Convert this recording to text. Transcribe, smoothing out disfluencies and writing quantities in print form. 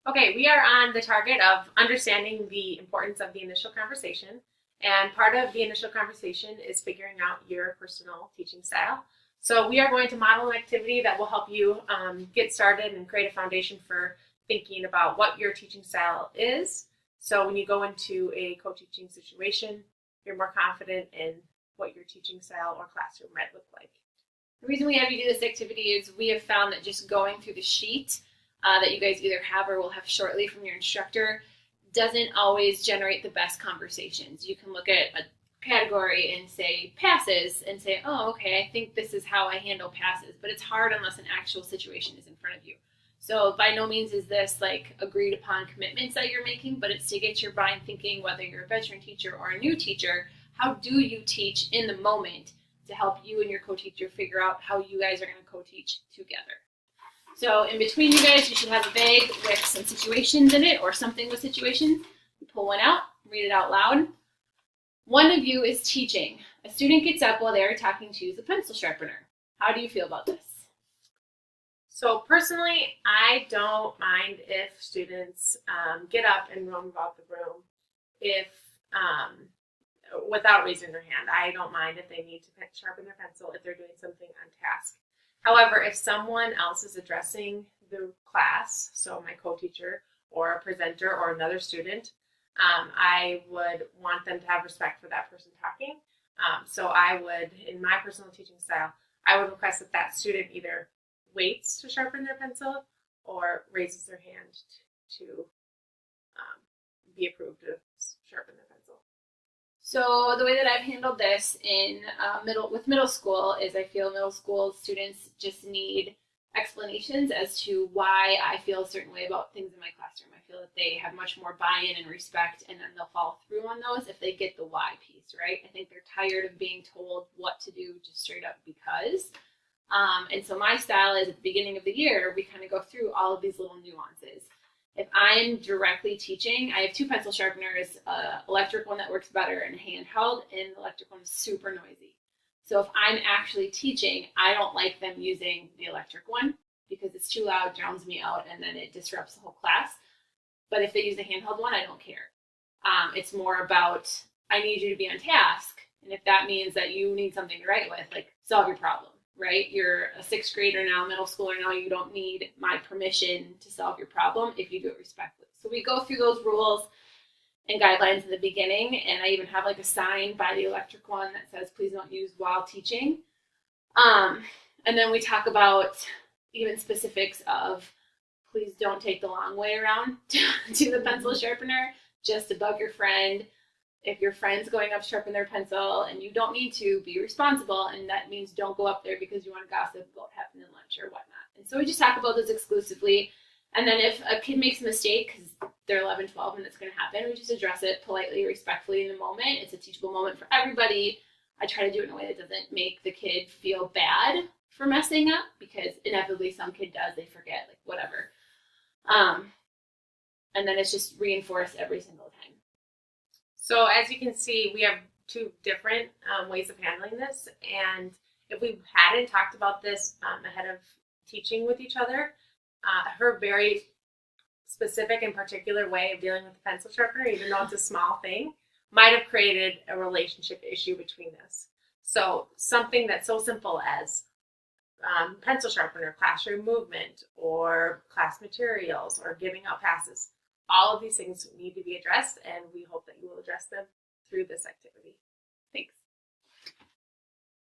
Okay, we are on the target of understanding the importance of the initial conversation. And part of the initial conversation is figuring out your personal teaching style. So we are going to model an activity that will help you get started and create a foundation for thinking about what your teaching style is. So when you go into a co-teaching situation, you're more confident in what your teaching style or classroom might look like. The reason we have you do this activity is we have found that just going through the sheet that you guys either have or will have shortly from your instructor doesn't always generate the best conversations. You can look at a category and say passes and say, oh, okay, I think this is how I handle passes, but it's hard unless an actual situation is in front of you. So by no means is this like agreed upon commitments that you're making, but it's to get your mind thinking, whether you're a veteran teacher or a new teacher, how do you teach in the moment to help you and your co-teacher figure out how you guys are going to co-teach together. So in between you guys, you should have a bag with some situations in it or something with situations. You pull one out, read it out loud. One of you is teaching. A student gets up while they are talking to use a pencil sharpener. How do you feel about this? So personally, I don't mind if students get up and roam about the room if without raising their hand. I don't mind if they need to sharpen their pencil if they're doing something on task. However, if someone else is addressing the class, so my co-teacher or a presenter or another student, I would want them to have respect for that person talking. So I would, in my personal teaching style, I would request that that student either waits to sharpen their pencil or raises their hand to be approved to sharpen their pencil. So the way that I've handled this in middle school is I feel middle school students just need explanations as to why I feel a certain way about things in my classroom. I feel that they have much more buy-in and respect, and then they'll follow through on those if they get the why piece, right? I think they're tired of being told what to do just straight up because. And so my style is at the beginning of the year, we kind of go through all of these little nuances. If I'm directly teaching, I have two pencil sharpeners, electric one that works better and handheld, and the electric one is super noisy. So if I'm actually teaching, I don't like them using the electric one because it's too loud, drowns me out, and then it disrupts the whole class. But if they use the handheld one, I don't care. It's more about, I need you to be on task. And if that means that you need something to write with, like solve your problem. Right? You're a sixth grader now, middle schooler now, you don't need my permission to solve your problem if you do it respectfully. So we go through those rules and guidelines in the beginning, and I even have like a sign by the electric one that says, please don't use while teaching. And then we talk about even specifics of, please don't take the long way around to the pencil sharpener, just to bug your friend. If your friend's going up to sharpen their pencil and you don't need to, be responsible, and that means don't go up there because you want to gossip about what happened in lunch or whatnot. And so we just talk about this exclusively. And then if a kid makes a mistake, because they're 11, 12, and it's going to happen, we just address it politely, respectfully in the moment. It's a teachable moment for everybody. I try to do it in a way that doesn't make the kid feel bad for messing up, because inevitably some kid does, they forget, like whatever. And then it's just reinforced every single time. So as you can see, we have two different ways of handling this. And if we hadn't talked about this ahead of teaching with each other, her very specific and particular way of dealing with the pencil sharpener, even though it's a small thing, might have created a relationship issue between us. So something that's so simple as pencil sharpener, classroom movement, or class materials, or giving out passes. All of these things need to be addressed, and we hope that you will address them through this activity.